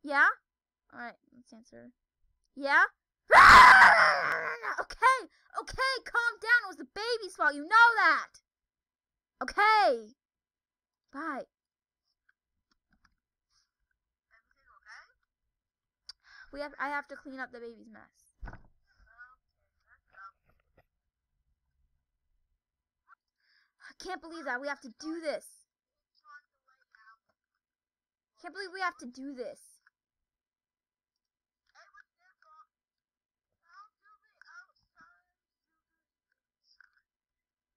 Yeah? Alright, let's answer. Yeah? Okay, calm down. It was the baby's fault. You know that. Okay. Bye. I have to clean up the baby's mess. I can't believe that we have to do this. Can't believe we have to do this.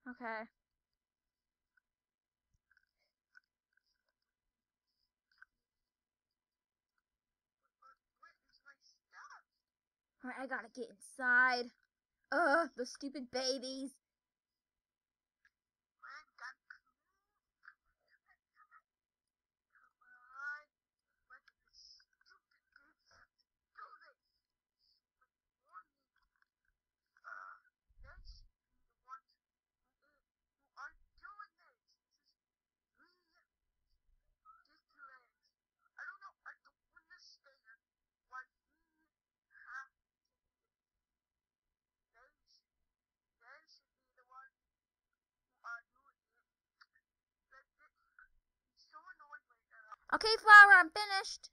Okay. Alright, I gotta get inside. Ugh, those stupid babies. Okay, Flower, I'm finished.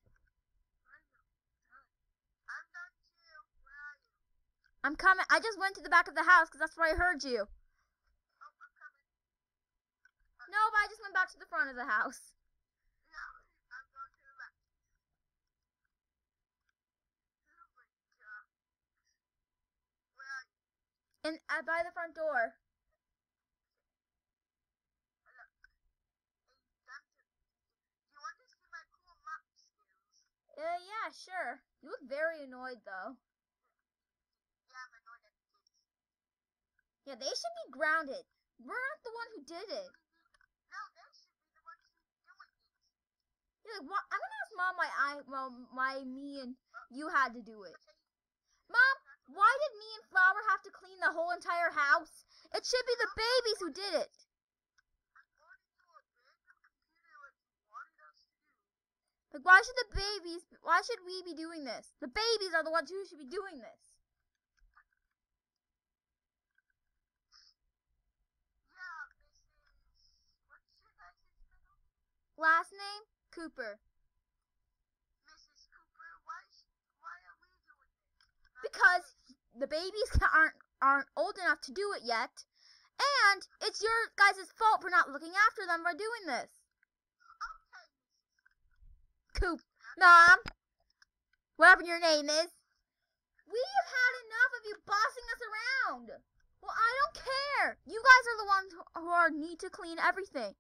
I'm coming. I just went to the back of the house because that's where I heard you. No, but I just went back to the front of the house. And by the front door. Yeah, sure. You look very annoyed, though. Yeah, they should be grounded. We're not the one who did it. Yeah, like, I'm gonna ask Mom why me and you had to do it. Mom, why did me and Flower have to clean the whole entire house? It should be the babies who did it. Like, why should we be doing this? The babies are the ones who should be doing this. Last name? Cooper. Mrs. Cooper, why are we doing this? Because the babies aren't old enough to do it yet, and it's your guys' fault for not looking after them by doing this. Coop. Mom. Whatever your name is. We've had enough of you bossing us around. Well, I don't care. You guys are the ones who need to clean everything.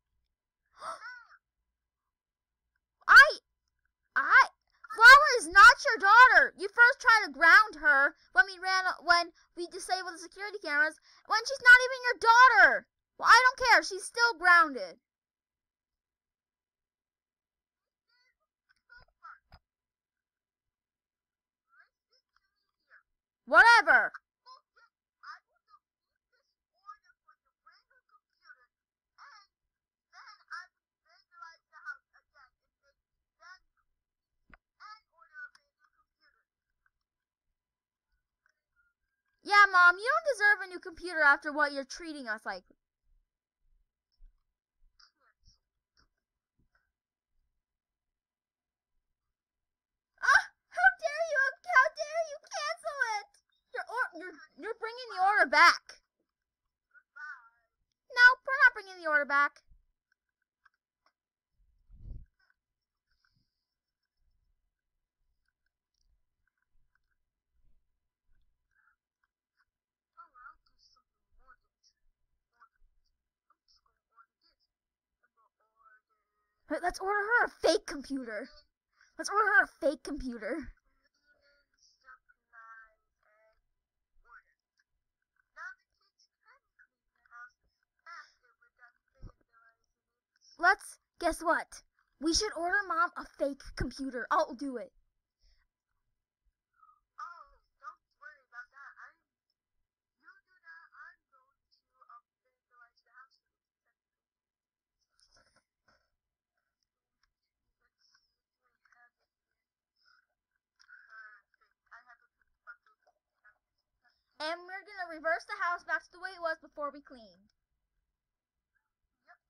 Flower is not your daughter. You first tried to ground her when we disabled the security cameras, when she's not even your daughter. Well, I don't care. She's still grounded. Whatever. Yeah, Mom, you don't deserve a new computer after what you're treating us like. How dare you cancel it? You're bringing the order back. No, we're not bringing the order back. Let's order her a fake computer. Let's order her a fake computer. Guess what? We should order Mom a fake computer. I'll do it. And we're gonna reverse the house back to the way it was before we cleaned. Yep.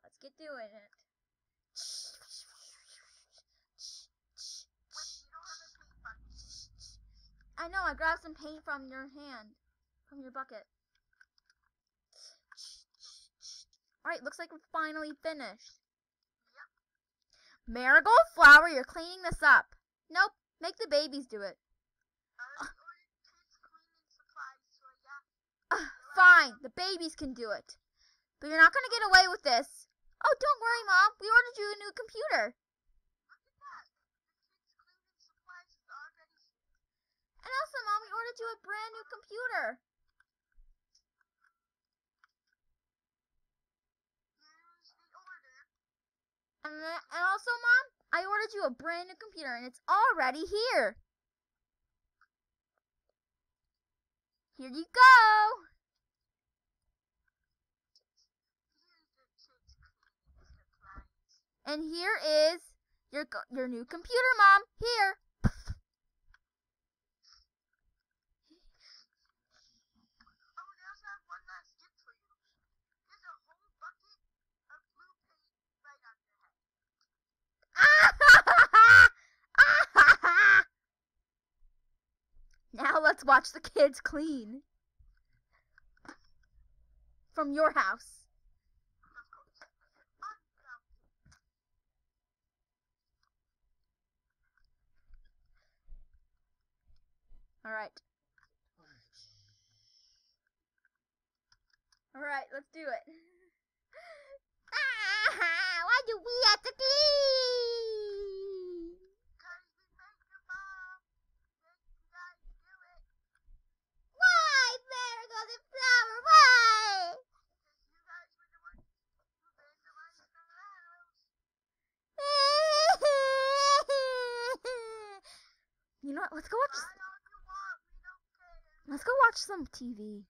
Let's get doing it. I know, I grabbed some paint from your hand. From your bucket. Alright, looks like we're finally finished. Yep. Marigold Flower, you're cleaning this up. Nope, make the babies do it. Fine, the babies can do it. But you're not going to get away with this. Oh, don't worry, Mom. We ordered you a new computer. Look at that. The kids' cleaning supplies is already here. And also, Mom, we ordered you a brand new computer. Here's the order. And also, Mom, I ordered you a brand new computer, and it's already here. Here you go. And here is your new computer, Mom. Here. Oh, and I also have one last gift for you. There's a whole bucket of blue paint right on your head. Now let's watch the kids clean. From your house. Alright. Alright, let's do it. Why do we have to clean? Because we made your mom make you guys do it. Why, Marigold and Flower? Why? Because you guys were the ones who vandalized the house. You know what? Let's go watch. Buy all you want. We don't care. Let's go watch some TV.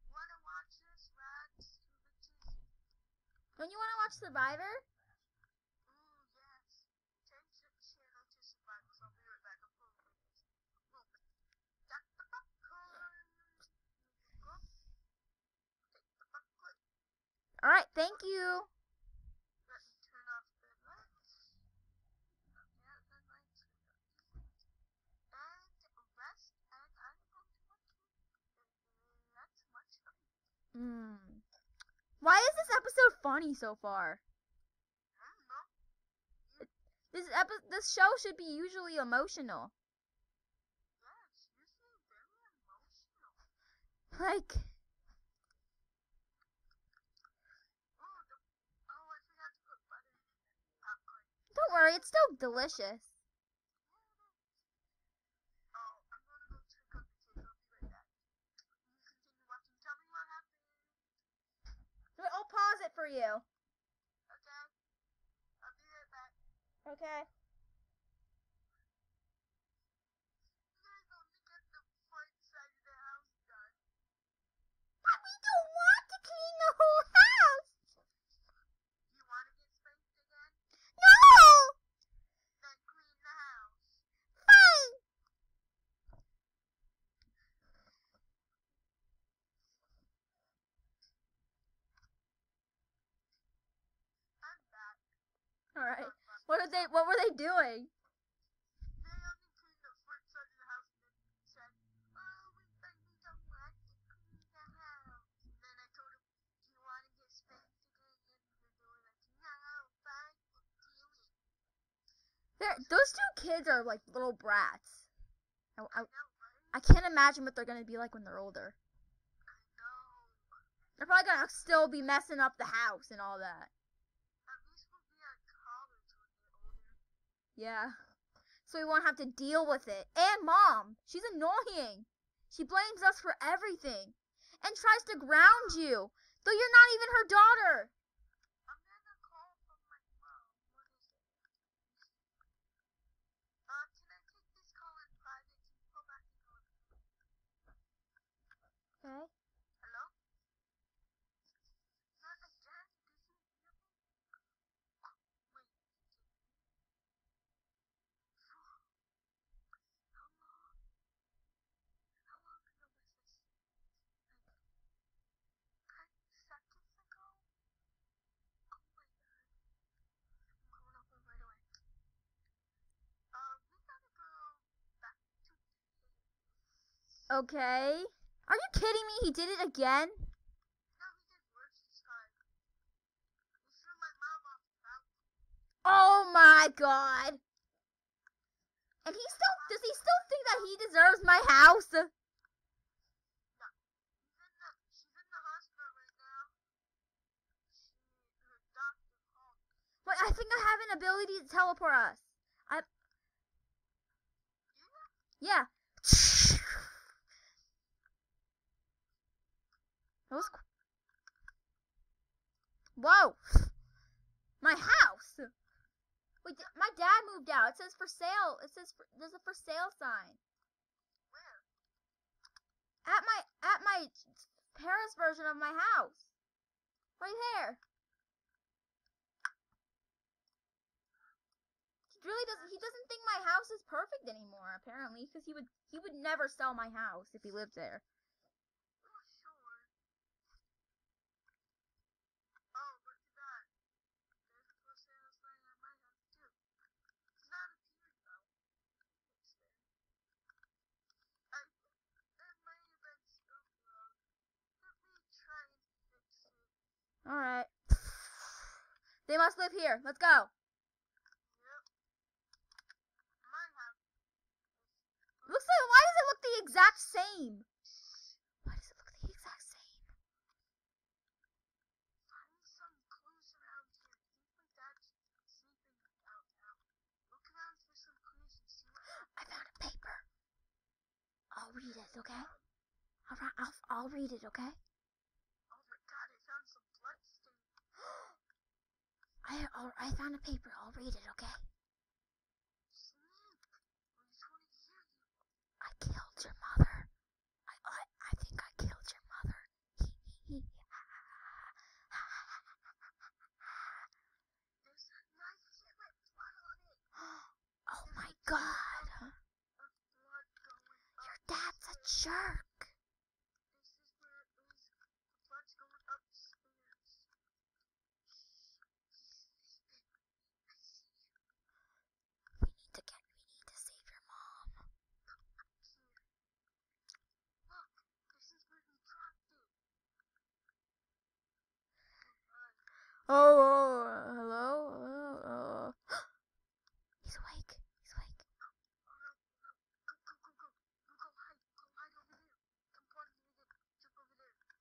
Wanna watch this rags to riches? Don't you want to watch Survivor? Ooh, yes. Change the channel to Survivor. I'll be right back. Got the popcorn. Go. Take the popcorn. All right, thank you. Let me turn off the lights. Yeah, the lights. And rest. And I'm going to watch it. That's much fun. Why is this episode funny so far? I don't know. This show should be usually emotional. Yeah, it's usually very emotional. Like, Oh, I forgot to put butter in the popcorn. don't worry, it's still delicious. Oh, I'm gonna go check on the kids. I'll be right back. You continue watching. Tell me what happened. I'll pause it for you. Okay. I'll be right back. Okay. You guys only get the front side of the house done. But we don't want to clean the whole house. You wanna get spanked again? No. Then clean the house. Fine. I'm back. All right. What were they doing? They only cleaned the front side of the house and then said, oh, we don't want to clean the house. And then I told them, do you want to get spanked again? And they were like, no, fine, we'll do it. Those two kids are like little brats. I know, right? I can't imagine what they're gonna be like when they're older. I know. They're probably gonna still be messing up the house and all that. At least we'll be at college when they're older. Yeah. So we won't have to deal with it. And Mom, she's annoying. She blames us for everything and tries to ground you, though you're not even her daughter. I'm gonna call from my mom. What is it? Can I take this call in private? Can you go back and call? Okay. Are you kidding me? He did it again? No, he did worse this time. He threw my mom off the balcony. Oh my god. And does he still think that he deserves my house? No. She's in the hospital right now. Her doctor called. Wait, I think I have an ability to teleport us. Yeah. That was Whoa. My house. Wait, my dad moved out. It says for sale. There's a for sale sign. Where? At my Paris version of my house. Right there. He doesn't think my house is perfect anymore, apparently, because he would never sell my house if he lived there. Oh, sure. Oh, look at that. There's a for sale sign at my house too. It's not appearing though. It's there. It might have been spelled wrong. Let me try and fix it. Alright. They must live here. Let's go. Yep. My house. Why does it look the exact same? Why does it look the exact same? Find some clues around here. I think my dad's sleeping out now. Look around for some clues and see what happens. I found a paper. I'll read it, okay? I'll read it, okay? Oh my god, I found some blood stains. I found a paper. I'll read it, okay? Sleep. I just want to hear you. I killed your mother. I think I killed your mother. There's a knife here with blood on it. Oh my god. Of blood going up. Your dad's a jerk. This is where it is. The blood's going upstairs. We need to save your mom. Here. Look, this is where he dropped it. Hello? He's awake. Oh no. Go. You go hide. Go hide over there. Jump over there.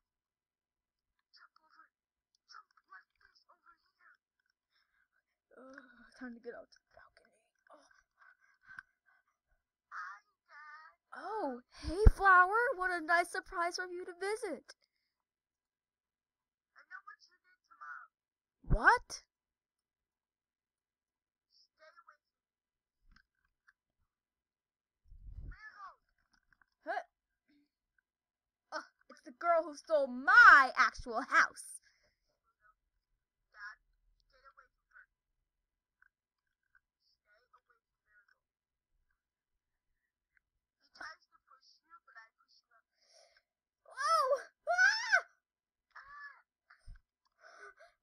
Jump over there. Jump like this over here. Time to get out to the balcony. Hi, Dad. Oh, hey, Flower. What a nice surprise from you to visit. I know what you did to Mom. What? Stay away from me. Marigold. Huh? It's the girl who stole my actual house. Dad, get away from her. Stay away from Marigold. He tries to push you, but I push him up. Whoa!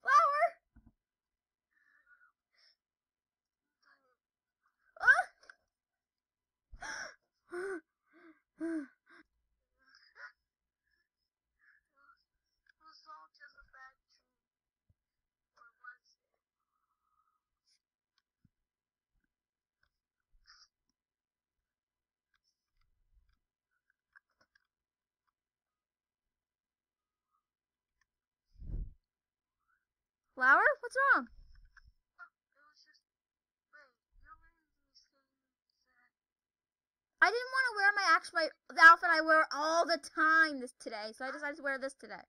Flower! It was all just a bad dream. Or was it? Flower, what's wrong? Oh, it was just. Wait, you're wearing the same set. I didn't want to wear the outfit I wear all the time today, so I decided to wear this today.